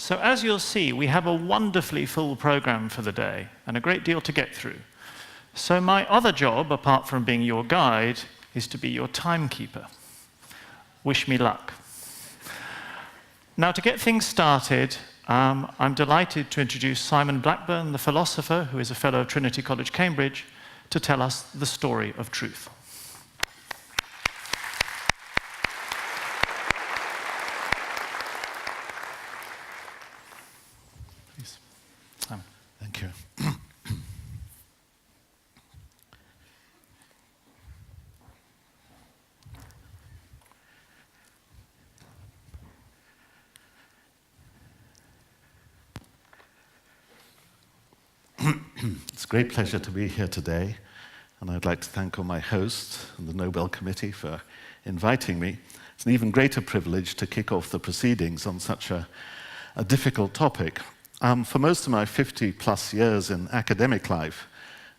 So as you'll see, we have a wonderfully full program for the day and a great deal to get through. So my other job, apart from being your guide, is to be your timekeeper. Wish me luck. Now, to get things started, I'm delighted to introduce Simon Blackburn, the philosopher, who is a fellow of Trinity College, Cambridge, to tell us the story of truth. Please, Simon. Thank you. It's a great pleasure to be here today, and I'd like to thank all my hosts and the Nobel Committee for inviting me. It's an even greater privilege to kick off the proceedings on such a difficult topic. For most of my 50-plus years in academic life,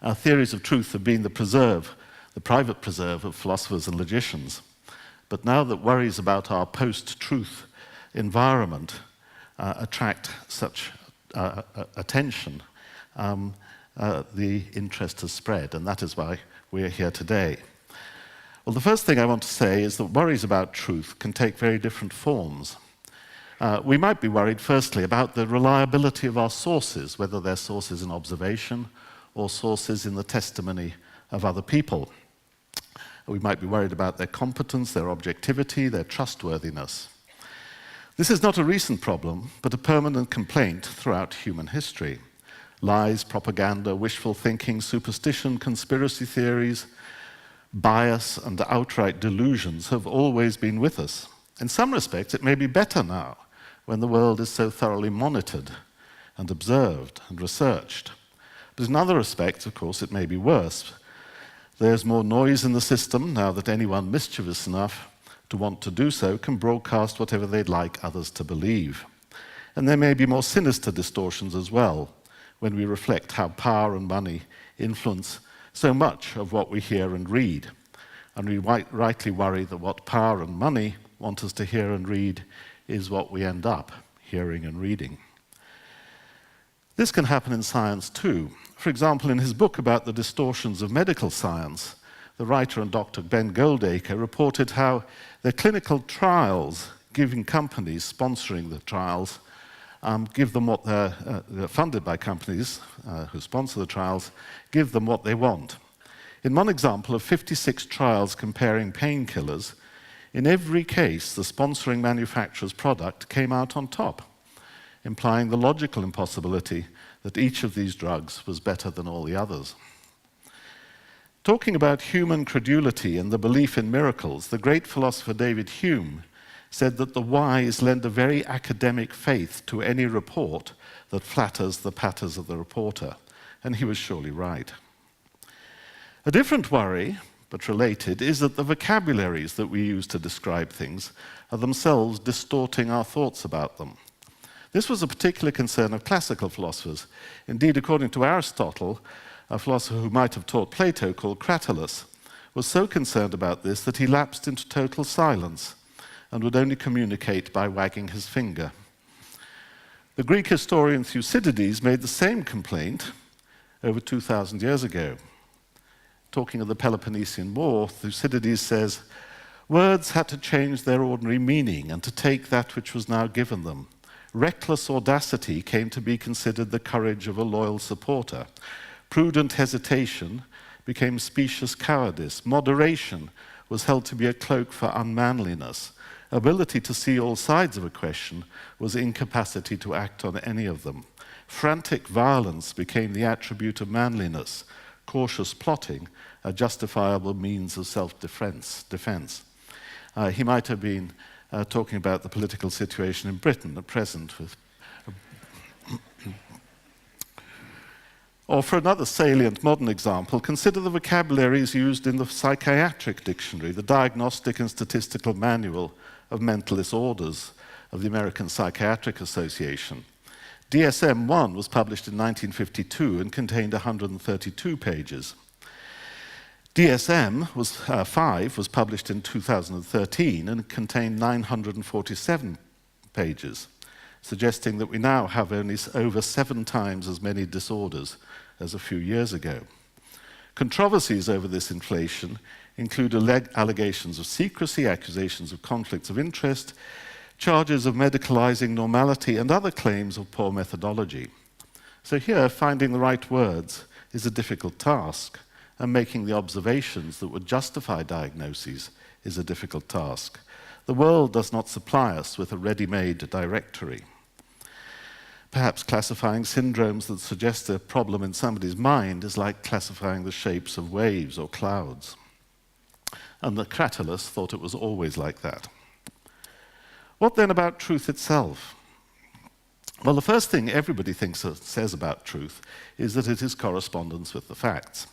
our theories of truth have been the private preserve of philosophers and logicians. But now that worries about our post-truth environment attract such attention, the interest has spread, and that is why we're here today. Well, the first thing I want to say is that worries about truth can take very different forms. We might be worried, firstly, about the reliability of our sources, whether they're sources in observation or sources in the testimony of other people. We might be worried about their competence, their objectivity, their trustworthiness. This is not a recent problem, but a permanent complaint throughout human history. Lies, propaganda, wishful thinking, superstition, conspiracy theories, bias, and outright delusions have always been with us. In some respects, it may be better now, when the world is so thoroughly monitored and observed and researched. But in other respects, of course, it may be worse. There's more noise in the system now that anyone mischievous enough to want to do so can broadcast whatever they'd like others to believe. And there may be more sinister distortions as well, when we reflect how power and money influence so much of what we hear and read. And we rightly worry that what power and money want us to hear and read is what we end up hearing and reading. This can happen in science too. For example, in his book about the distortions of medical science, the writer and Dr. Ben Goldacre reported how their clinical trials, giving companies sponsoring the trials, give them what they're funded by companies who sponsor the trials, give them what they want. In one example of 56 trials comparing painkillers, in every case the sponsoring manufacturer's product came out on top, implying the logical impossibility that each of these drugs was better than all the others. Talking about human credulity and the belief in miracles, the great philosopher David Hume said that the wise lend a very academic faith to any report that flatters the patters of the reporter, and he was surely right. A different worry, but related, is that the vocabularies that we use to describe things are themselves distorting our thoughts about them. This was a particular concern of classical philosophers. Indeed, according to Aristotle, a philosopher who might have taught Plato called Cratylus was so concerned about this that he lapsed into total silence and would only communicate by wagging his finger. The Greek historian Thucydides made the same complaint over 2,000 years ago. Talking of the Peloponnesian War, Thucydides says, "Words had to change their ordinary meaning and to take that which was now given them. Reckless audacity came to be considered the courage of a loyal supporter. Prudent hesitation became specious cowardice. Moderation was held to be a cloak for unmanliness. Ability to see all sides of a question was incapacity to act on any of them. Frantic violence became the attribute of manliness. Cautious plotting, a justifiable means of self-defense. He might have been talking about the political situation in Britain at present. Or for another salient modern example, consider the vocabularies used in the psychiatric dictionary, the Diagnostic and Statistical Manual of Mental Disorders of the American Psychiatric Association. DSM-1 was published in 1952 and contained 132 pages. DSM-5 was published in 2013 and contained 947 pages. suggesting that we now have only over 7 times as many disorders as a few years ago. Controversies over this inflation include allegations of secrecy, accusations of conflicts of interest, charges of medicalizing normality, and other claims of poor methodology. So here, finding the right words is a difficult task, and making the observations that would justify diagnoses is a difficult task. The world does not supply us with a ready-made directory. Perhaps classifying syndromes that suggest a problem in somebody's mind is like classifying the shapes of waves or clouds. And the Cratylus thought it was always like that. What then about truth itself? Well, the first thing everybody says about truth is that it is correspondence with the facts.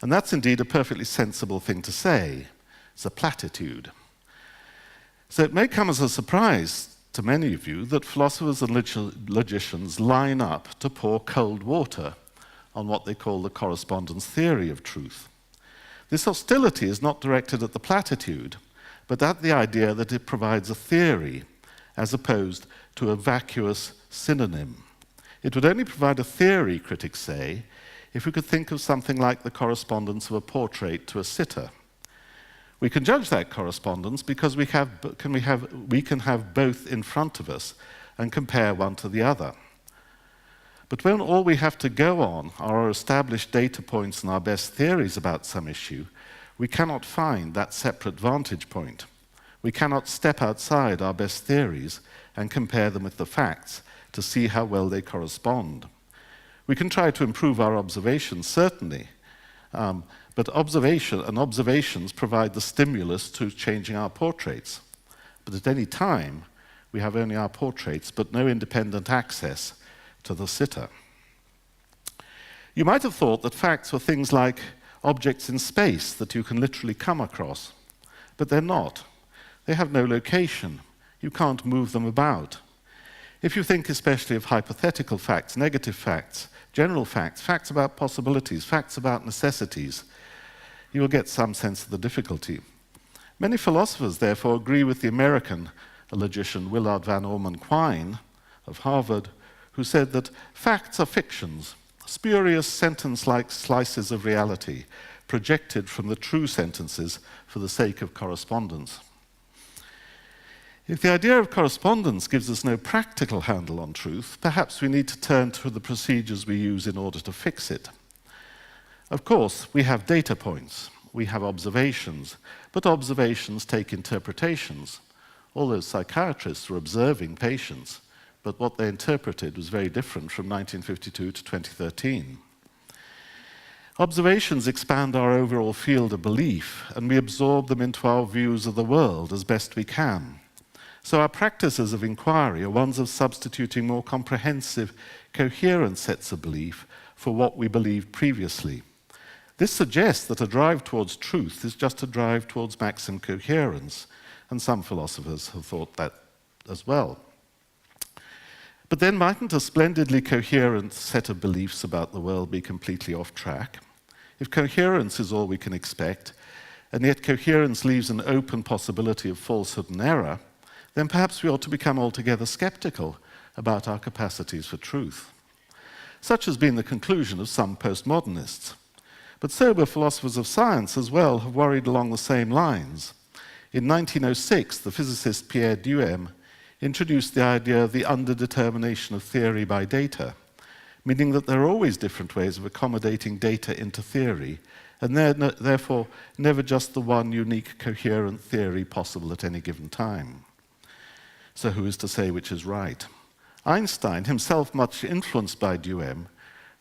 And that's indeed a perfectly sensible thing to say. It's a platitude. So it may come as a surprise to many of you that philosophers and logicians line up to pour cold water on what they call the correspondence theory of truth. This hostility is not directed at the platitude, but at the idea that it provides a theory as opposed to a vacuous synonym. It would only provide a theory, critics say, if we could think of something like the correspondence of a portrait to a sitter. We can judge that correspondence because we can have both in front of us and compare one to the other. But when all we have to go on are our established data points and our best theories about some issue, we cannot find that separate vantage point. We cannot step outside our best theories and compare them with the facts to see how well they correspond. We can try to improve our observations, certainly, but observations provide the stimulus to changing our portraits. But at any time, we have only our portraits, but no independent access to the sitter. You might have thought that facts were things like objects in space that you can literally come across, but they're not. They have no location. You can't move them about. If you think especially of hypothetical facts, negative facts, general facts, facts about possibilities, facts about necessities, you will get some sense of the difficulty. Many philosophers, therefore, agree with the American logician Willard Van Orman Quine of Harvard, who said that facts are fictions, spurious sentence-like slices of reality, projected from the true sentences for the sake of correspondence. If the idea of correspondence gives us no practical handle on truth, perhaps we need to turn to the procedures we use in order to fix it. Of course, we have data points, we have observations, but observations take interpretations. All those psychiatrists were observing patients, but what they interpreted was very different from 1952 to 2013. Observations expand our overall field of belief, and we absorb them into our views of the world as best we can. So our practices of inquiry are ones of substituting more comprehensive, coherent sets of belief for what we believed previously. This suggests that a drive towards truth is just a drive towards maximum coherence, and some philosophers have thought that as well. But then mightn't a splendidly coherent set of beliefs about the world be completely off track? If coherence is all we can expect, and yet coherence leaves an open possibility of falsehood and error, then perhaps we ought to become altogether skeptical about our capacities for truth. Such has been the conclusion of some postmodernists. But sober philosophers of science as well have worried along the same lines. In 1906, the physicist Pierre Duhem introduced the idea of the underdetermination of theory by data, meaning that there are always different ways of accommodating data into theory, and therefore never just the one unique coherent theory possible at any given time. So who is to say which is right? Einstein, himself much influenced by Duhem,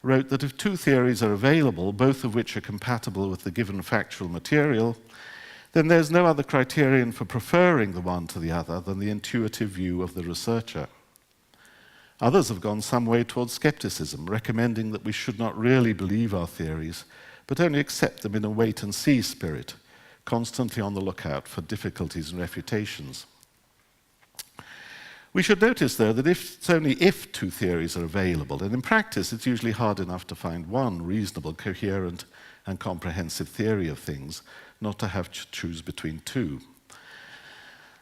wrote that if two theories are available, both of which are compatible with the given factual material, then there's no other criterion for preferring the one to the other than the intuitive view of the researcher. Others have gone some way towards skepticism, recommending that we should not really believe our theories, but only accept them in a wait-and-see spirit, constantly on the lookout for difficulties and refutations. We should notice, though, that it's only if two theories are available, and in practice it's usually hard enough to find one reasonable, coherent, and comprehensive theory of things, not to have to choose between two.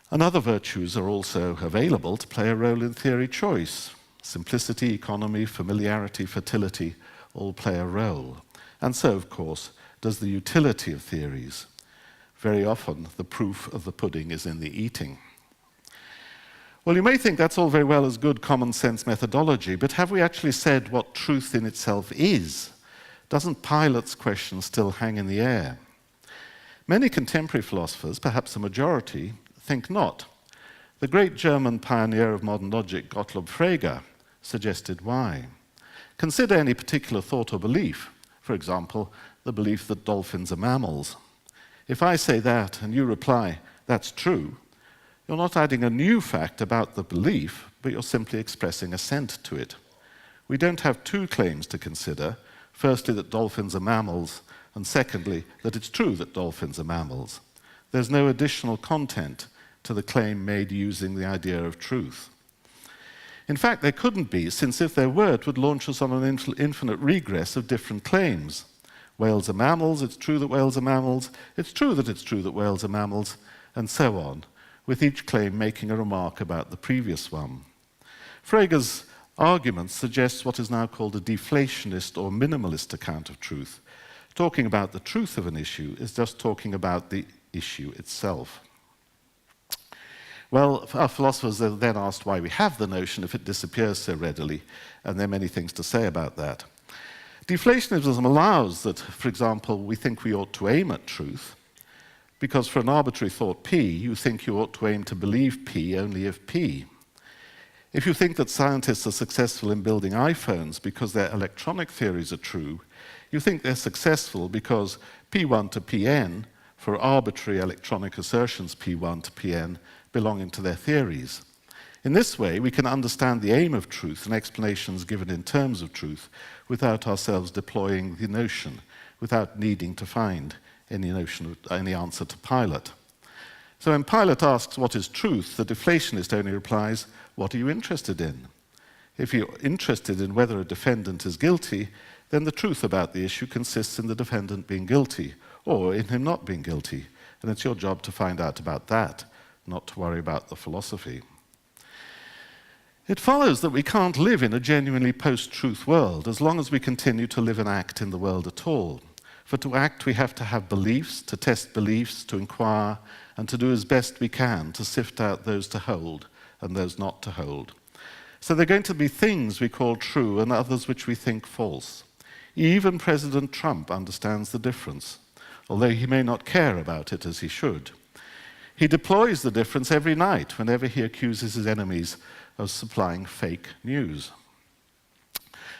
And other virtues are also available to play a role in theory choice. Simplicity, economy, familiarity, fertility all play a role. And so, of course, does the utility of theories. Very often, the proof of the pudding is in the eating. Well, you may think that's all very well as good common sense methodology, but have we actually said what truth in itself is? Doesn't Pilate's question still hang in the air? Many contemporary philosophers, perhaps a majority, think not. The great German pioneer of modern logic, Gottlob Frege, suggested why. Consider any particular thought or belief, for example, the belief that dolphins are mammals. If I say that and you reply, that's true, you're not adding a new fact about the belief, but you're simply expressing assent to it. We don't have two claims to consider, firstly that dolphins are mammals, and secondly that it's true that dolphins are mammals. There's no additional content to the claim made using the idea of truth. In fact, there couldn't be, since if there were, it would launch us on an infinite regress of different claims. Whales are mammals, it's true that whales are mammals, it's true that whales are mammals, and so on, with each claim making a remark about the previous one. Frege's argument suggests what is now called a deflationist or minimalist account of truth. Talking about the truth of an issue is just talking about the issue itself. Well, our philosophers are then asked why we have the notion if it disappears so readily, and there are many things to say about that. Deflationism allows that, for example, we think we ought to aim at truth, because for an arbitrary thought P, you think you ought to aim to believe P only if P. If you think that scientists are successful in building iPhones because their electronic theories are true, you think they're successful because P1 to Pn, for arbitrary electronic assertions P1 to Pn, belonging to their theories. In this way, we can understand the aim of truth and explanations given in terms of truth without ourselves deploying the notion, without needing to find any answer to Pilate. So when Pilate asks what is truth, the deflationist only replies, what are you interested in? If you're interested in whether a defendant is guilty, then the truth about the issue consists in the defendant being guilty, or in him not being guilty, and it's your job to find out about that, not to worry about the philosophy. It follows that we can't live in a genuinely post-truth world as long as we continue to live and act in the world at all. For to act, we have to have beliefs, to test beliefs, to inquire, and to do as best we can to sift out those to hold and those not to hold. So there are going to be things we call true and others which we think false. Even President Trump understands the difference, although he may not care about it as he should. He deploys the difference every night whenever he accuses his enemies of supplying fake news.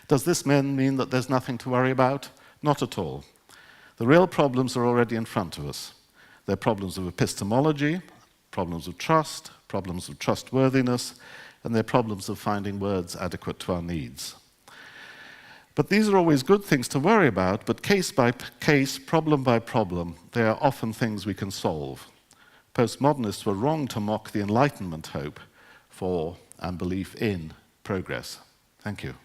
Does this mean that there's nothing to worry about? Not at all. The real problems are already in front of us. They're problems of epistemology, problems of trust, problems of trustworthiness, and they're problems of finding words adequate to our needs. But these are always good things to worry about, but case by case, problem by problem, they are often things we can solve. Postmodernists were wrong to mock the Enlightenment hope for and belief in progress. Thank you.